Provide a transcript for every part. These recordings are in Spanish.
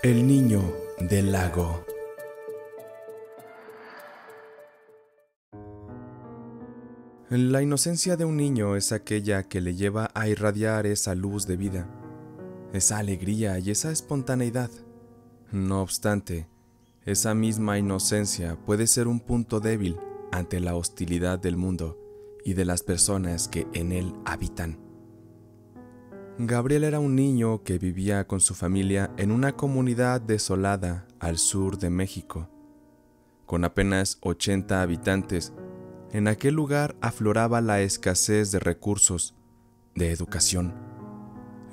El niño del lago. La inocencia de un niño es aquella que le lleva a irradiar esa luz de vida, esa alegría y esa espontaneidad. No obstante, esa misma inocencia puede ser un punto débil ante la hostilidad del mundo y de las personas que en él habitan. Gabriel era un niño que vivía con su familia en una comunidad desolada al sur de México. Con apenas 80 habitantes, en aquel lugar afloraba la escasez de recursos, de educación.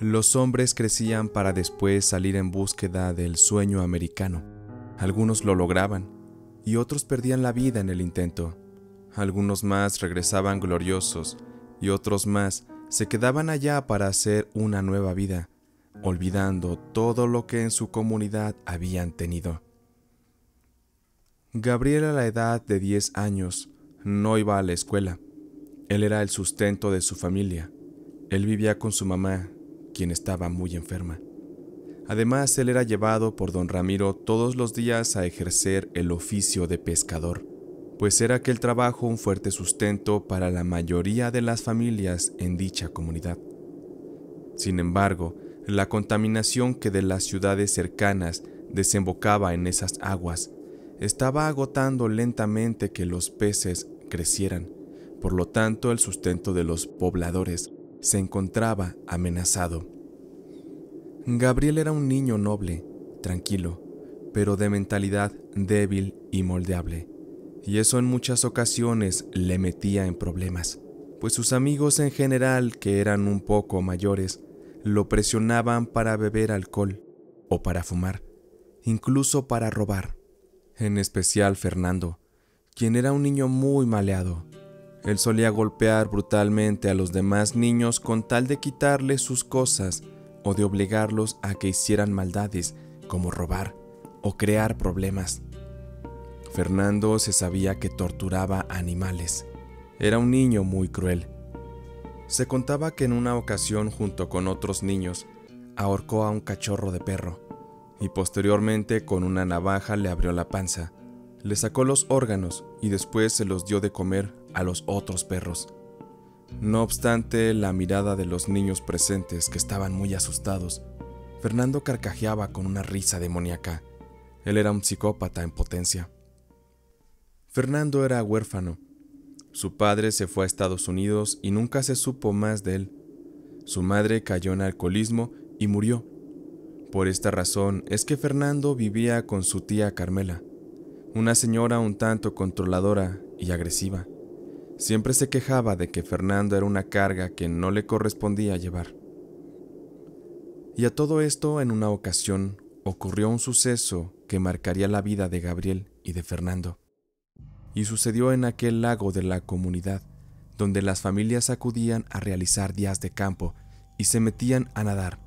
Los hombres crecían para después salir en búsqueda del sueño americano. Algunos lo lograban y otros perdían la vida en el intento. Algunos más regresaban gloriosos y otros más se quedaban allá para hacer una nueva vida, olvidando todo lo que en su comunidad habían tenido. Gabriel, a la edad de 10 años, no iba a la escuela. Él era el sustento de su familia. Él vivía con su mamá, quien estaba muy enferma. Además, él era llevado por don Ramiro todos los días a ejercer el oficio de pescador, pues era aquel trabajo un fuerte sustento para la mayoría de las familias en dicha comunidad. Sin embargo, la contaminación que de las ciudades cercanas desembocaba en esas aguas estaba agotando lentamente que los peces crecieran. Por lo tanto, el sustento de los pobladores se encontraba amenazado. Gabriel era un niño noble, tranquilo, pero de mentalidad débil y moldeable, y eso en muchas ocasiones le metía en problemas, pues sus amigos en general, que eran un poco mayores, lo presionaban para beber alcohol o para fumar, incluso para robar. En especial Fernando, quien era un niño muy maleado. Él solía golpear brutalmente a los demás niños con tal de quitarles sus cosas o de obligarlos a que hicieran maldades como robar o crear problemas. Fernando se sabía que torturaba animales. Era un niño muy cruel. Se contaba que en una ocasión, junto con otros niños, ahorcó a un cachorro de perro y posteriormente con una navaja le abrió la panza. Le sacó los órganos y después se los dio de comer a los otros perros. No obstante la mirada de los niños presentes, que estaban muy asustados, Fernando carcajeaba con una risa demoníaca. Él era un psicópata en potencia. Fernando era huérfano. Su padre se fue a Estados Unidos y nunca se supo más de él. Su madre cayó en alcoholismo y murió. Por esta razón es que Fernando vivía con su tía Carmela, una señora un tanto controladora y agresiva. Siempre se quejaba de que Fernando era una carga que no le correspondía llevar. Y a todo esto, en una ocasión, ocurrió un suceso que marcaría la vida de Gabriel y de Fernando. Y sucedió en aquel lago de la comunidad, donde las familias acudían a realizar días de campo y se metían a nadar.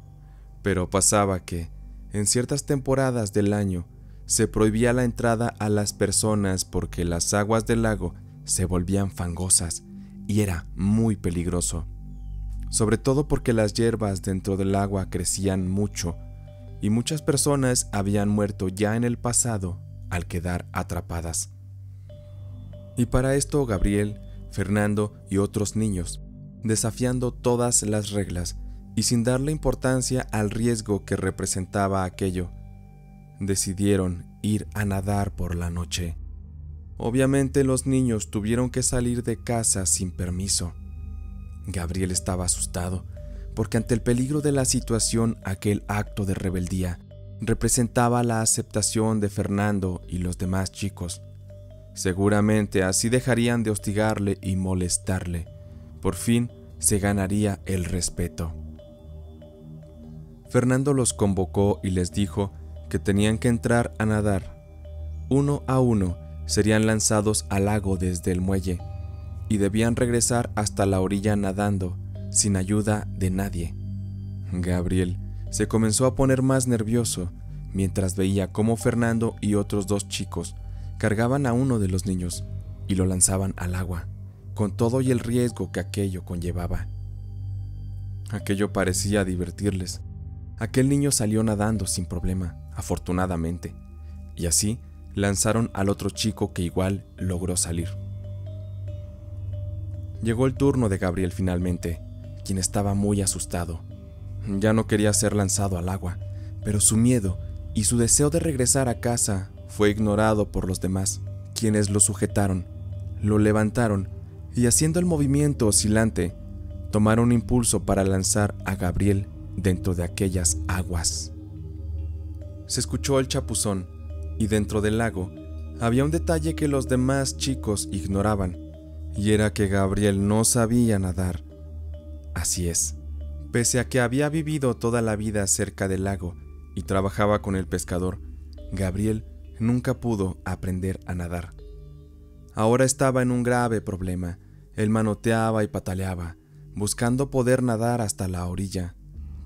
Pero pasaba que, en ciertas temporadas del año, se prohibía la entrada a las personas porque las aguas del lago se volvían fangosas y era muy peligroso, sobre todo porque las hierbas dentro del agua crecían mucho y muchas personas habían muerto ya en el pasado al quedar atrapadas. Y para esto Gabriel, Fernando y otros niños, desafiando todas las reglas y sin darle importancia al riesgo que representaba aquello, decidieron ir a nadar por la noche. Obviamente los niños tuvieron que salir de casa sin permiso. Gabriel estaba asustado, porque ante el peligro de la situación, aquel acto de rebeldía representaba la aceptación de Fernando y los demás chicos. Seguramente así dejarían de hostigarle y molestarle. Por fin se ganaría el respeto. Fernando los convocó y les dijo que tenían que entrar a nadar. Uno a uno serían lanzados al lago desde el muelle y debían regresar hasta la orilla nadando, sin ayuda de nadie. Gabriel se comenzó a poner más nervioso mientras veía cómo Fernando y otros 2 chicos cargaban a uno de los niños y lo lanzaban al agua, con todo y el riesgo que aquello conllevaba. Aquello parecía divertirles. Aquel niño salió nadando sin problema, afortunadamente, y así lanzaron al otro chico que igual logró salir. Llegó el turno de Gabriel finalmente, quien estaba muy asustado. Ya no quería ser lanzado al agua, pero su miedo y su deseo de regresar a casa fue ignorado por los demás, quienes lo sujetaron, lo levantaron y, haciendo el movimiento oscilante, tomaron impulso para lanzar a Gabriel dentro de aquellas aguas. Se escuchó el chapuzón y dentro del lago había un detalle que los demás chicos ignoraban, y era que Gabriel no sabía nadar. Así es, pese a que había vivido toda la vida cerca del lago y trabajaba con el pescador, Gabriel nunca pudo aprender a nadar. Ahora estaba en un grave problema. Él manoteaba y pataleaba, buscando poder nadar hasta la orilla,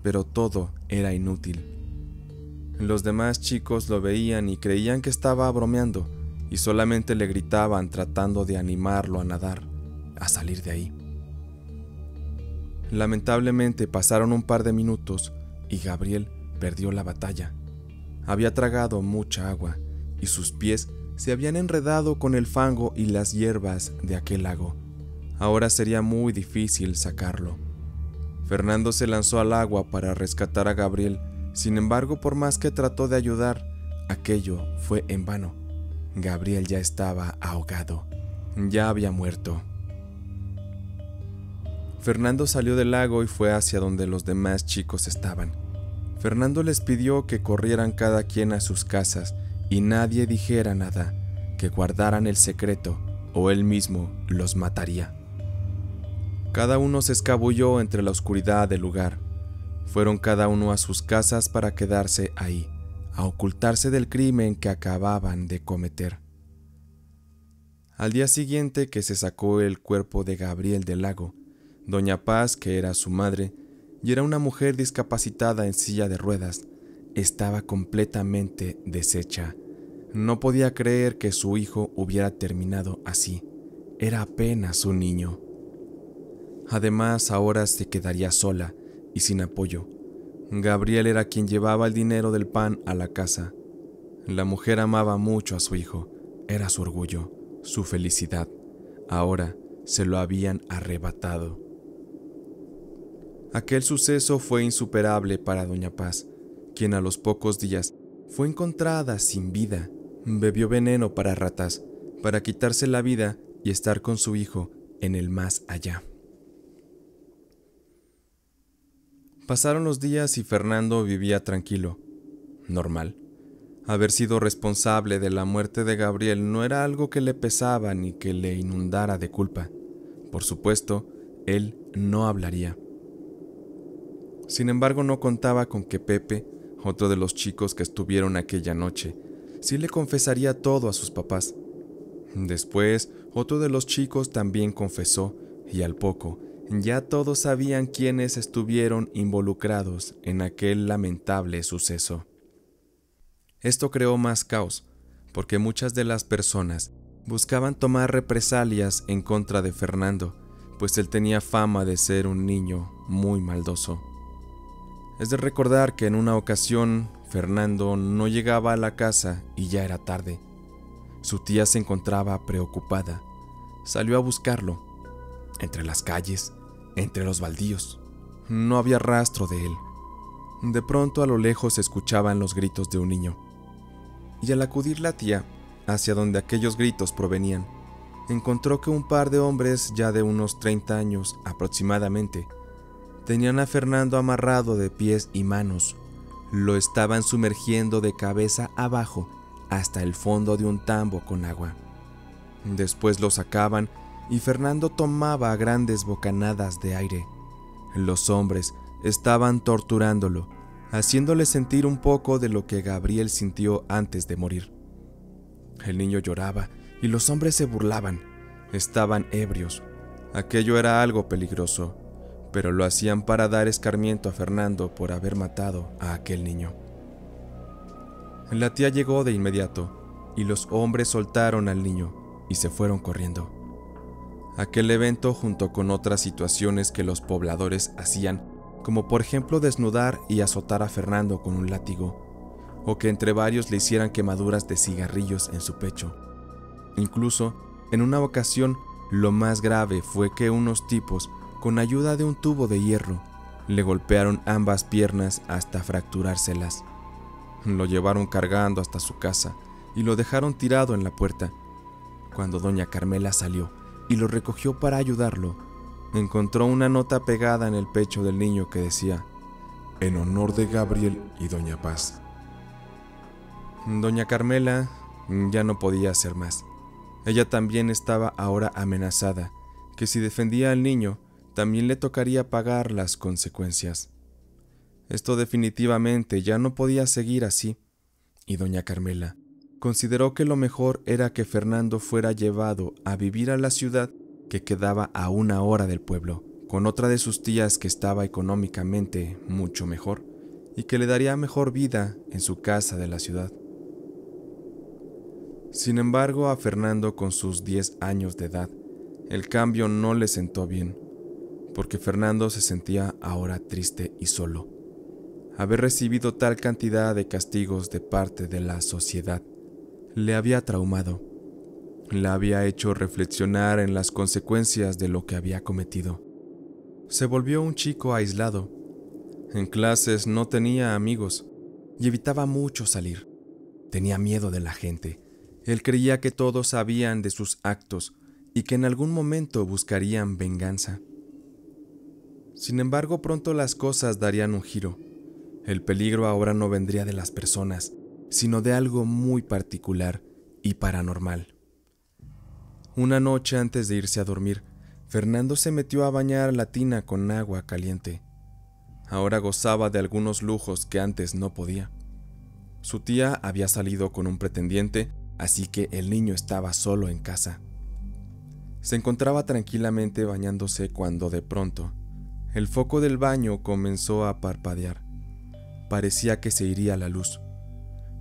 pero todo era inútil. Los demás chicos lo veían y creían que estaba bromeando, y solamente le gritaban tratando de animarlo a nadar, a salir de ahí. Lamentablemente pasaron un par de minutos y Gabriel perdió la batalla. Había tragado mucha agua y sus pies se habían enredado con el fango y las hierbas de aquel lago. Ahora sería muy difícil sacarlo. Fernando se lanzó al agua para rescatar a Gabriel. Sin embargo, por más que trató de ayudar, aquello fue en vano. Gabriel ya estaba ahogado, ya había muerto. Fernando salió del lago y fue hacia donde los demás chicos estaban. Fernando les pidió que corrieran cada quien a sus casas y nadie dijera nada, que guardaran el secreto o él mismo los mataría. Cada uno se escabulló entre la oscuridad del lugar. Fueron cada uno a sus casas para quedarse ahí, a ocultarse del crimen que acababan de cometer. Al día siguiente que se sacó el cuerpo de Gabriel del lago, Doña Paz, que era su madre, y era una mujer discapacitada en silla de ruedas, estaba completamente deshecha. No podía creer que su hijo hubiera terminado así. Era apenas un niño. Además, ahora se quedaría sola y sin apoyo. Gabriel era quien llevaba el dinero del pan a la casa. La mujer amaba mucho a su hijo, era su orgullo, su felicidad. Ahora se lo habían arrebatado. Aquel suceso fue insuperable para Doña Paz, quien a los pocos días fue encontrada sin vida. Bebió veneno para ratas, para quitarse la vida y estar con su hijo en el más allá. Pasaron los días y Fernando vivía tranquilo, normal. Haber sido responsable de la muerte de Gabriel no era algo que le pesaba ni que le inundara de culpa. Por supuesto, él no hablaría. Sin embargo, no contaba con que Pepe, otro de los chicos que estuvieron aquella noche, sí le confesaría todo a sus papás. Después, otro de los chicos también confesó, y al poco, ya todos sabían quiénes estuvieron involucrados en aquel lamentable suceso. Esto creó más caos, porque muchas de las personas buscaban tomar represalias en contra de Fernando, pues él tenía fama de ser un niño muy maldoso. Es de recordar que en una ocasión Fernando no llegaba a la casa y ya era tarde. Su tía se encontraba preocupada. Salió a buscarlo, entre las calles, entre los baldíos. No había rastro de él. De pronto a lo lejos se escuchaban los gritos de un niño. Y al acudir la tía hacia donde aquellos gritos provenían, encontró que un par de hombres ya de unos 30 años aproximadamente tenían a Fernando amarrado de pies y manos. Lo estaban sumergiendo de cabeza abajo hasta el fondo de un tambo con agua. Después lo sacaban y Fernando tomaba grandes bocanadas de aire. Los hombres estaban torturándolo, haciéndole sentir un poco de lo que Gabriel sintió antes de morir. El niño lloraba y los hombres se burlaban. Estaban ebrios. Aquello era algo peligroso, pero lo hacían para dar escarmiento a Fernando por haber matado a aquel niño. La tía llegó de inmediato y los hombres soltaron al niño y se fueron corriendo. Aquel evento, junto con otras situaciones que los pobladores hacían como por ejemplo desnudar y azotar a Fernando con un látigo, o que entre varios le hicieran quemaduras de cigarrillos en su pecho. Incluso, en una ocasión, lo más grave fue que unos tipos, con ayuda de un tubo de hierro, le golpearon ambas piernas hasta fracturárselas. Lo llevaron cargando hasta su casa y lo dejaron tirado en la puerta. Cuando doña Carmela salió y lo recogió para ayudarlo, encontró una nota pegada en el pecho del niño que decía: en honor de Gabriel y doña Paz. Doña Carmela ya no podía hacer más. Ella también estaba ahora amenazada, que si defendía al niño, también le tocaría pagar las consecuencias. Esto definitivamente ya no podía seguir así, y doña Carmela consideró que lo mejor era que Fernando fuera llevado a vivir a la ciudad que quedaba a 1 hora del pueblo, con otra de sus tías que estaba económicamente mucho mejor y que le daría mejor vida en su casa de la ciudad. Sin embargo, a Fernando, con sus 10 años de edad, el cambio no le sentó bien, porque Fernando se sentía ahora triste y solo. Haber recibido tal cantidad de castigos de parte de la sociedad le había traumado, la había hecho reflexionar en las consecuencias de lo que había cometido. Se volvió un chico aislado. En clases no tenía amigos y evitaba mucho salir. Tenía miedo de la gente. Él creía que todos sabían de sus actos y que en algún momento buscarían venganza. Sin embargo, pronto las cosas darían un giro. El peligro ahora no vendría de las personas, sino de algo muy particular y paranormal. Una noche antes de irse a dormir, Fernando se metió a bañar la tina con agua caliente. Ahora gozaba de algunos lujos que antes no podía. Su tía había salido con un pretendiente, así que el niño estaba solo en casa. Se encontraba tranquilamente bañándose cuando de pronto el foco del baño comenzó a parpadear. Parecía que se iría la luz.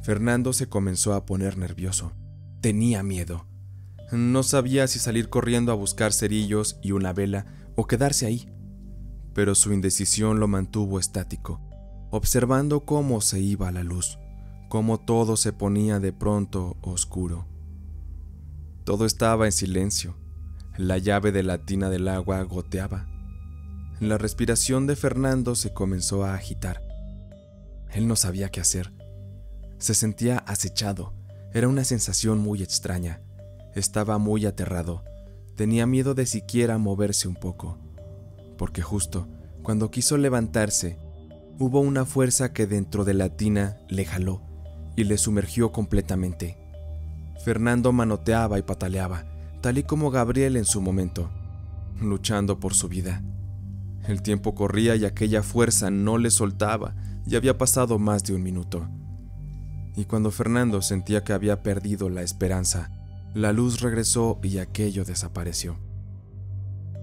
Fernando se comenzó a poner nervioso. Tenía miedo. No sabía si salir corriendo a buscar cerillos y una vela o quedarse ahí, pero su indecisión lo mantuvo estático, observando cómo se iba la luz, cómo todo se ponía de pronto oscuro. Todo estaba en silencio. La llave de la tina del agua goteaba. La respiración de Fernando se comenzó a agitar. Él no sabía qué hacer. Se sentía acechado. Era una sensación muy extraña. Estaba muy aterrado. Tenía miedo de siquiera moverse un poco, porque justo cuando quiso levantarse, hubo una fuerza que dentro de la tina le jaló y le sumergió completamente. Fernando manoteaba y pataleaba, tal y como Gabriel en su momento, luchando por su vida. El tiempo corría y aquella fuerza no le soltaba, y había pasado más de 1 minuto. Y cuando Fernando sentía que había perdido la esperanza, la luz regresó y aquello desapareció.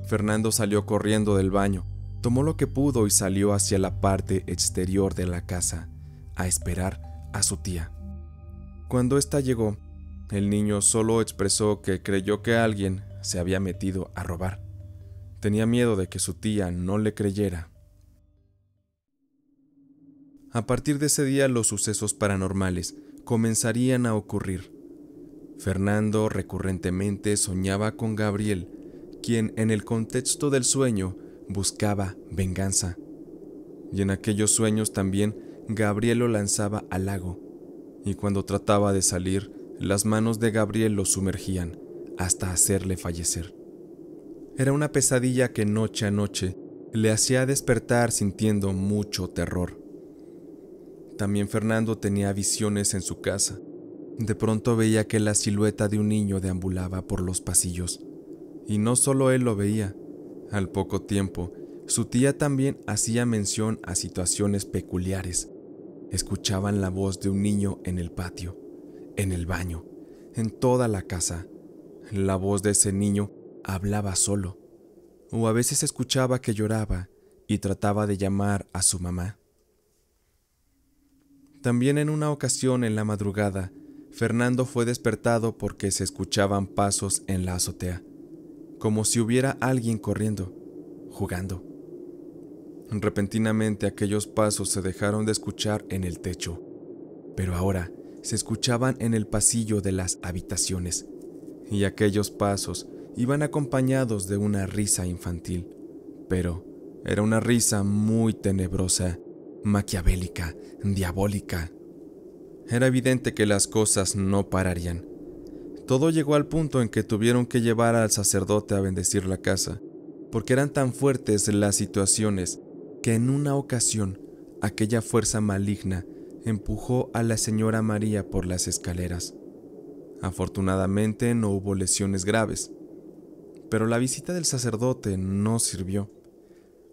Fernando salió corriendo del baño, tomó lo que pudo y salió hacia la parte exterior de la casa, a esperar a su tía. Cuando ésta llegó, el niño solo expresó que creyó que alguien se había metido a robar. Tenía miedo de que su tía no le creyera. A partir de ese día, los sucesos paranormales comenzarían a ocurrir. Fernando recurrentemente soñaba con Gabriel, quien en el contexto del sueño buscaba venganza. Y en aquellos sueños también Gabriel lo lanzaba al lago, y cuando trataba de salir, las manos de Gabriel lo sumergían hasta hacerle fallecer. Era una pesadilla que noche a noche le hacía despertar sintiendo mucho terror. También Fernando tenía visiones en su casa. De pronto veía que la silueta de un niño deambulaba por los pasillos. Y no solo él lo veía. Al poco tiempo, su tía también hacía mención a situaciones peculiares. Escuchaban la voz de un niño en el patio, en el baño, en toda la casa. La voz de ese niño hablaba solo, o a veces escuchaba que lloraba y trataba de llamar a su mamá. También en una ocasión en la madrugada, Fernando fue despertado porque se escuchaban pasos en la azotea, como si hubiera alguien corriendo, jugando. Repentinamente aquellos pasos se dejaron de escuchar en el techo, pero ahora se escuchaban en el pasillo de las habitaciones, y aquellos pasos iban acompañados de una risa infantil, pero era una risa muy tenebrosa, maquiavélica, diabólica. Era evidente que las cosas no pararían. Todo llegó al punto en que tuvieron que llevar al sacerdote a bendecir la casa, porque eran tan fuertes las situaciones que en una ocasión aquella fuerza maligna empujó a la señora María por las escaleras. Afortunadamente no hubo lesiones graves, pero la visita del sacerdote no sirvió.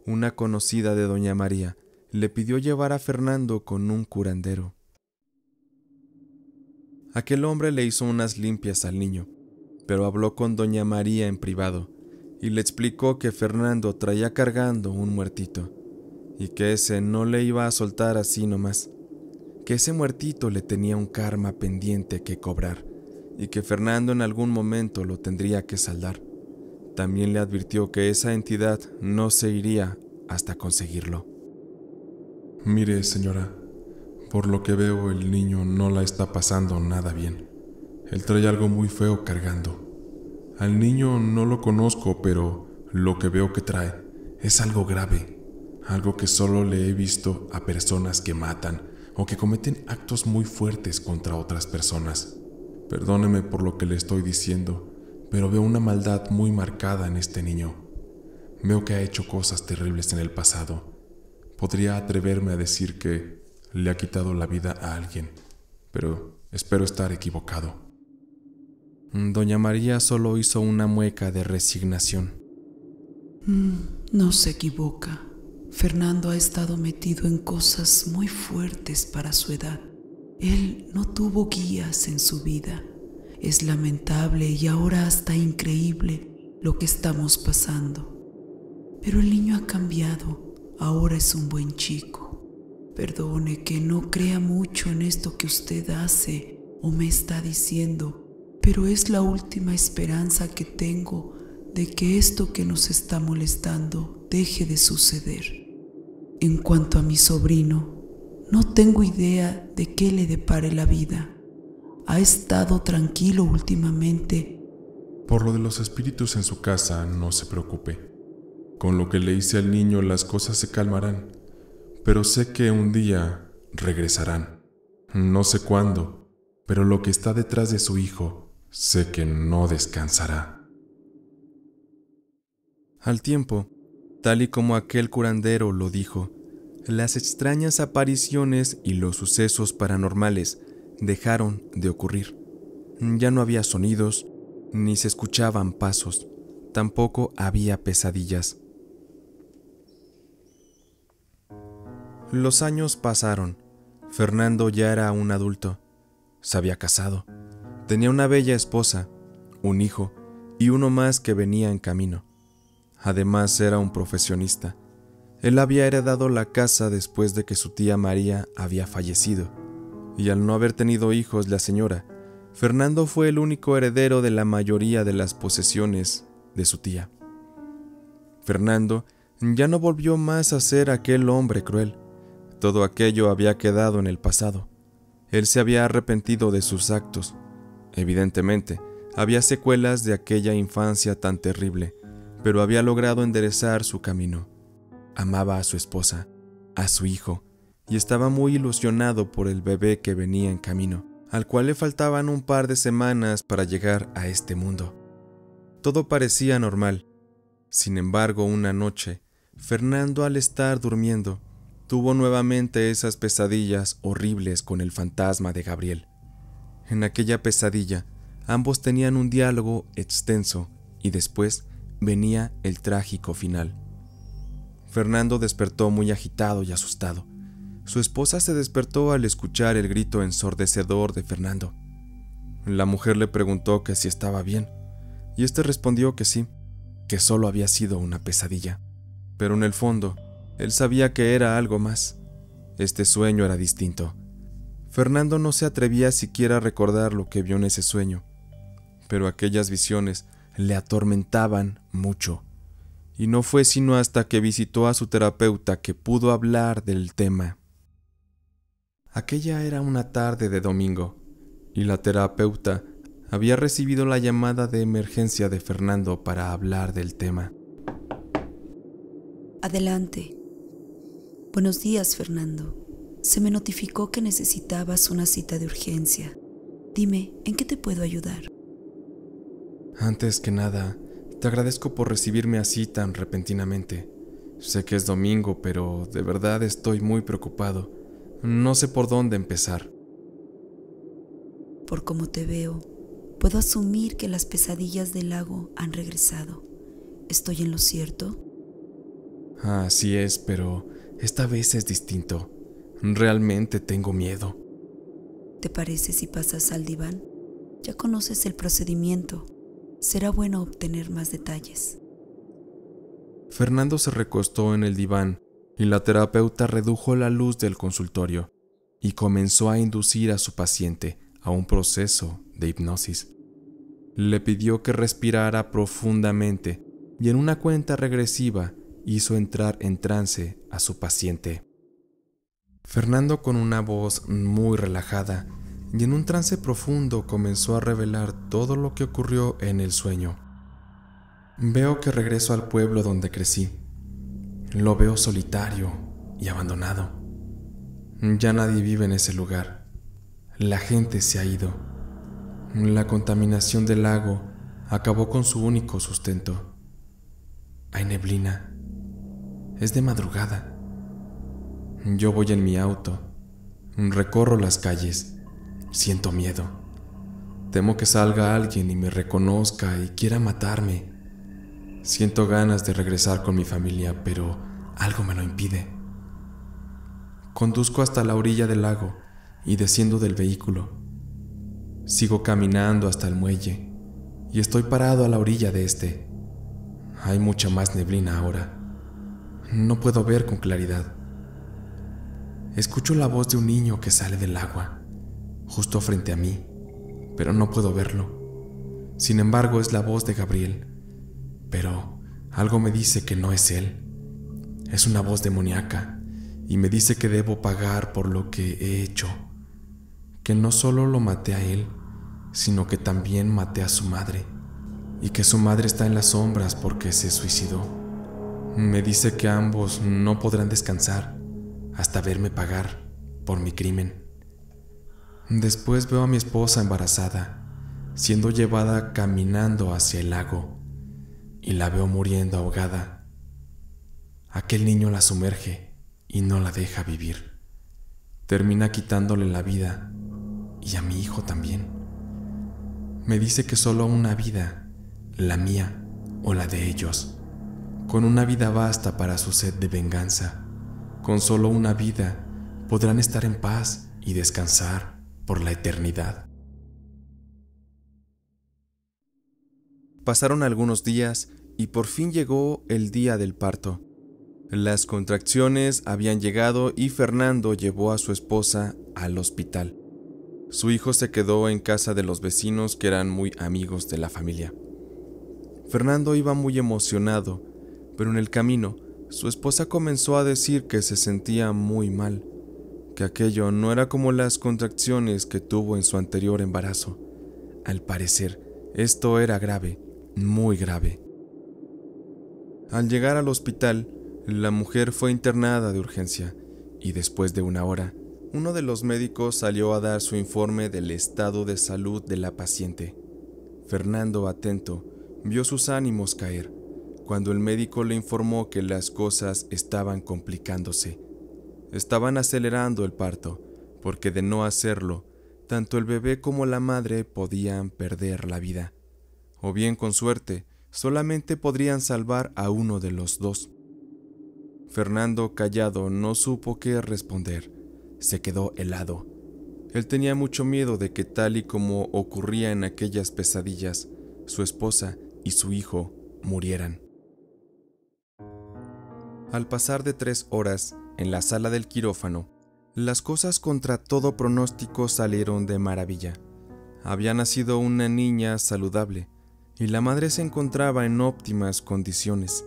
Una conocida de doña María le pidió llevar a Fernando con un curandero. Aquel hombre le hizo unas limpias al niño, pero habló con doña María en privado y le explicó que Fernando traía cargando un muertito y que ese no le iba a soltar así nomás, que ese muertito le tenía un karma pendiente que cobrar y que Fernando en algún momento lo tendría que saldar. También le advirtió que esa entidad no se iría hasta conseguirlo. Mire, señora, por lo que veo el niño no la está pasando nada bien. Él trae algo muy feo cargando. Al niño no lo conozco, pero lo que veo que trae es algo grave, algo que solo le he visto a personas que matan o que cometen actos muy fuertes contra otras personas. Perdóneme por lo que le estoy diciendo, pero veo una maldad muy marcada en este niño. Veo que ha hecho cosas terribles en el pasado. Podría atreverme a decir que le ha quitado la vida a alguien, pero espero estar equivocado. Doña María solo hizo una mueca de resignación. No se equivoca. Fernando ha estado metido en cosas muy fuertes para su edad. Él no tuvo guías en su vida. Es lamentable y ahora hasta increíble lo que estamos pasando. Pero el niño ha cambiado. Ahora es un buen chico. Perdone que no crea mucho en esto que usted hace o me está diciendo, pero es la última esperanza que tengo de que esto que nos está molestando deje de suceder. En cuanto a mi sobrino, no tengo idea de qué le depare la vida. Ha estado tranquilo últimamente. Por lo de los espíritus en su casa, no se preocupe. Con lo que le hice al niño, las cosas se calmarán, pero sé que un día regresarán. No sé cuándo, pero lo que está detrás de su hijo, sé que no descansará. Al tiempo, tal y como aquel curandero lo dijo, las extrañas apariciones y los sucesos paranormales dejaron de ocurrir. Ya no había sonidos, ni se escuchaban pasos, tampoco había pesadillas. Los años pasaron. Fernando ya era un adulto. Se había casado. Tenía una bella esposa, un hijo y uno más que venía en camino. Además era un profesionista. Él había heredado la casa después de que su tía María había fallecido, y al no haber tenido hijos la señora, Fernando fue el único heredero de la mayoría de las posesiones de su tía. Fernando ya no volvió más a ser aquel hombre cruel. Todo aquello había quedado en el pasado. Él se había arrepentido de sus actos. Evidentemente, había secuelas de aquella infancia tan terrible, pero había logrado enderezar su camino. Amaba a su esposa, a su hijo, y estaba muy ilusionado por el bebé que venía en camino, al cual le faltaban un par de semanas para llegar a este mundo. Todo parecía normal. Sin embargo, una noche, Fernando, al estar durmiendo, tuvo nuevamente esas pesadillas horribles con el fantasma de Gabriel. En aquella pesadilla, ambos tenían un diálogo extenso y después venía el trágico final. Fernando despertó muy agitado y asustado. Su esposa se despertó al escuchar el grito ensordecedor de Fernando. La mujer le preguntó que si estaba bien, y este respondió que sí, que solo había sido una pesadilla. Pero en el fondo, él sabía que era algo más. Este sueño era distinto. Fernando no se atrevía siquiera a recordar lo que vio en ese sueño, pero aquellas visiones le atormentaban mucho, y no fue sino hasta que visitó a su terapeuta que pudo hablar del tema. Aquella era una tarde de domingo, y la terapeuta había recibido la llamada de emergencia de Fernando para hablar del tema. Adelante. Buenos días, Fernando. Se me notificó que necesitabas una cita de urgencia. Dime, ¿en qué te puedo ayudar? Antes que nada, te agradezco por recibirme así tan repentinamente. Sé que es domingo, pero de verdad estoy muy preocupado. No sé por dónde empezar. Por cómo te veo, puedo asumir que las pesadillas del lago han regresado. ¿Estoy en lo cierto? Así es, pero esta vez es distinto. Realmente tengo miedo. ¿Te parece si pasas al diván? Ya conoces el procedimiento. Será bueno obtener más detalles. Fernando se recostó en el diván y la terapeuta redujo la luz del consultorio y comenzó a inducir a su paciente a un proceso de hipnosis. Le pidió que respirara profundamente y en una cuenta regresiva hizo entrar en trance a su paciente. Fernando, con una voz muy relajada y en un trance profundo, comenzó a revelar todo lo que ocurrió en el sueño. Veo que regreso al pueblo donde crecí. Lo veo solitario y abandonado. Ya nadie vive en ese lugar. La gente se ha ido. La contaminación del lago acabó con su único sustento. Hay neblina. Es de madrugada. Yo voy en mi auto. Recorro las calles. Siento miedo. Temo que salga alguien y me reconozca y quiera matarme. Siento ganas de regresar con mi familia, pero algo me lo impide. Conduzco hasta la orilla del lago y desciendo del vehículo. Sigo caminando hasta el muelle y estoy parado a la orilla de este. Hay mucha más neblina ahora. No puedo ver con claridad. Escucho la voz de un niño que sale del agua, justo frente a mí, pero no puedo verlo. Sin embargo, es la voz de Gabriel, pero algo me dice que no es él. Es una voz demoníaca y me dice que debo pagar por lo que he hecho, que no solo lo maté a él, sino que también maté a su madre, y que su madre está en las sombras porque se suicidó. Me dice que ambos no podrán descansar hasta verme pagar por mi crimen. Después veo a mi esposa embarazada, siendo llevada caminando hacia el lago, y la veo muriendo ahogada. Aquel niño la sumerge y no la deja vivir. Termina quitándole la vida, y a mi hijo también. Me dice que solo una vida, la mía o la de ellos, con una vida basta para su sed de venganza. Con solo una vida podrán estar en paz y descansar por la eternidad. Pasaron algunos días y por fin llegó el día del parto. Las contracciones habían llegado y Fernando llevó a su esposa al hospital. Su hijo se quedó en casa de los vecinos, que eran muy amigos de la familia. Fernando iba muy emocionado, pero en el camino su esposa comenzó a decir que se sentía muy mal, que aquello no era como las contracciones que tuvo en su anterior embarazo. Al parecer, esto era grave, muy grave. Al llegar al hospital, la mujer fue internada de urgencia y después de una hora, uno de los médicos salió a dar su informe del estado de salud de la paciente. Fernando, atento, vio sus ánimos caer cuando el médico le informó que las cosas estaban complicándose. Estaban acelerando el parto, porque de no hacerlo, tanto el bebé como la madre podían perder la vida. O bien, con suerte, solamente podrían salvar a uno de los dos. Fernando, callado, no supo qué responder. Se quedó helado. Él tenía mucho miedo de que, tal y como ocurría en aquellas pesadillas, su esposa y su hijo murieran. Al pasar de 3 horas en la sala del quirófano, las cosas contra todo pronóstico salieron de maravilla. Había nacido una niña saludable y la madre se encontraba en óptimas condiciones.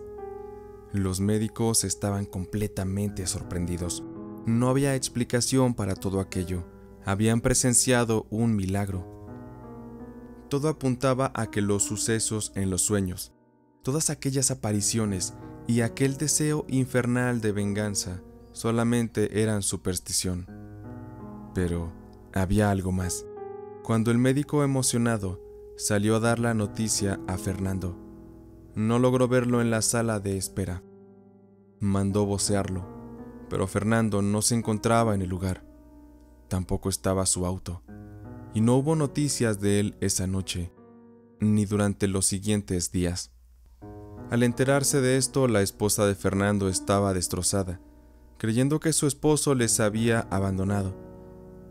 Los médicos estaban completamente sorprendidos. No había explicación para todo aquello. Habían presenciado un milagro. Todo apuntaba a que los sucesos en los sueños, todas aquellas apariciones y aquel deseo infernal de venganza solamente eran superstición. Pero había algo más. Cuando el médico emocionado salió a dar la noticia a Fernando, no logró verlo en la sala de espera. Mandó vocearlo, pero Fernando no se encontraba en el lugar. Tampoco estaba su auto, y no hubo noticias de él esa noche, ni durante los siguientes días. Al enterarse de esto, la esposa de Fernando estaba destrozada, creyendo que su esposo les había abandonado.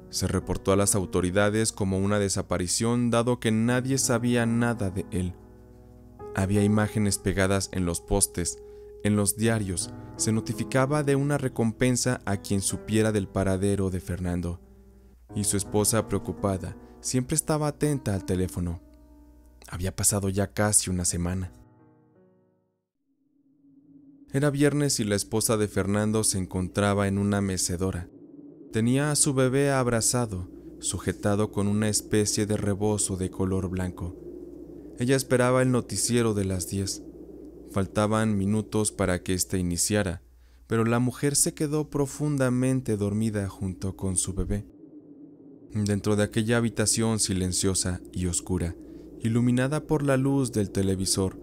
Se reportó a las autoridades como una desaparición, dado que nadie sabía nada de él. Había imágenes pegadas en los postes, en los diarios, se notificaba de una recompensa a quien supiera del paradero de Fernando. Y su esposa, preocupada, siempre estaba atenta al teléfono. Había pasado ya casi una semana. Era viernes y la esposa de Fernando se encontraba en una mecedora. Tenía a su bebé abrazado, sujetado con una especie de rebozo de color blanco. Ella esperaba el noticiero de las 10. Faltaban minutos para que éste iniciara, pero la mujer se quedó profundamente dormida junto con su bebé. Dentro de aquella habitación silenciosa y oscura, iluminada por la luz del televisor,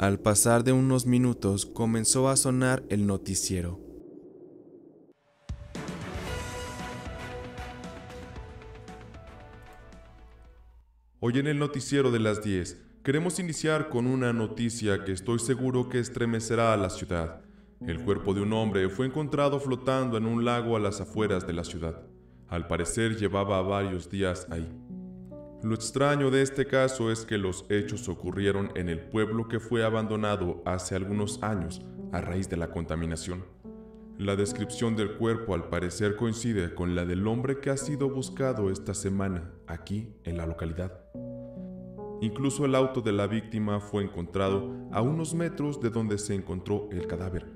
al pasar de unos minutos comenzó a sonar el noticiero. Hoy en el noticiero de las 10 queremos iniciar con una noticia que estoy seguro que estremecerá a la ciudad. El cuerpo de un hombre fue encontrado flotando en un lago a las afueras de la ciudad. Al parecer llevaba varios días ahí. Lo extraño de este caso es que los hechos ocurrieron en el pueblo que fue abandonado hace algunos años a raíz de la contaminación. La descripción del cuerpo al parecer coincide con la del hombre que ha sido buscado esta semana aquí en la localidad. Incluso el auto de la víctima fue encontrado a unos metros de donde se encontró el cadáver.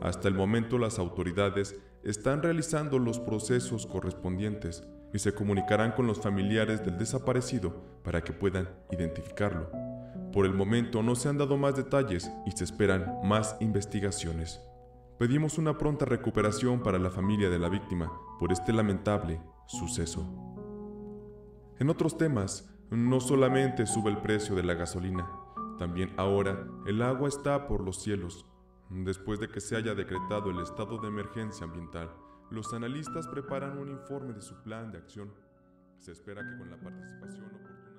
Hasta el momento las autoridades están realizando los procesos correspondientes y se comunicarán con los familiares del desaparecido para que puedan identificarlo. Por el momento no se han dado más detalles y se esperan más investigaciones. Pedimos una pronta recuperación para la familia de la víctima por este lamentable suceso. En otros temas, no solamente sube el precio de la gasolina, también ahora el agua está por los cielos. Después de que se haya decretado el estado de emergencia ambiental, los analistas preparan un informe de su plan de acción. Se espera que con la participación oportuna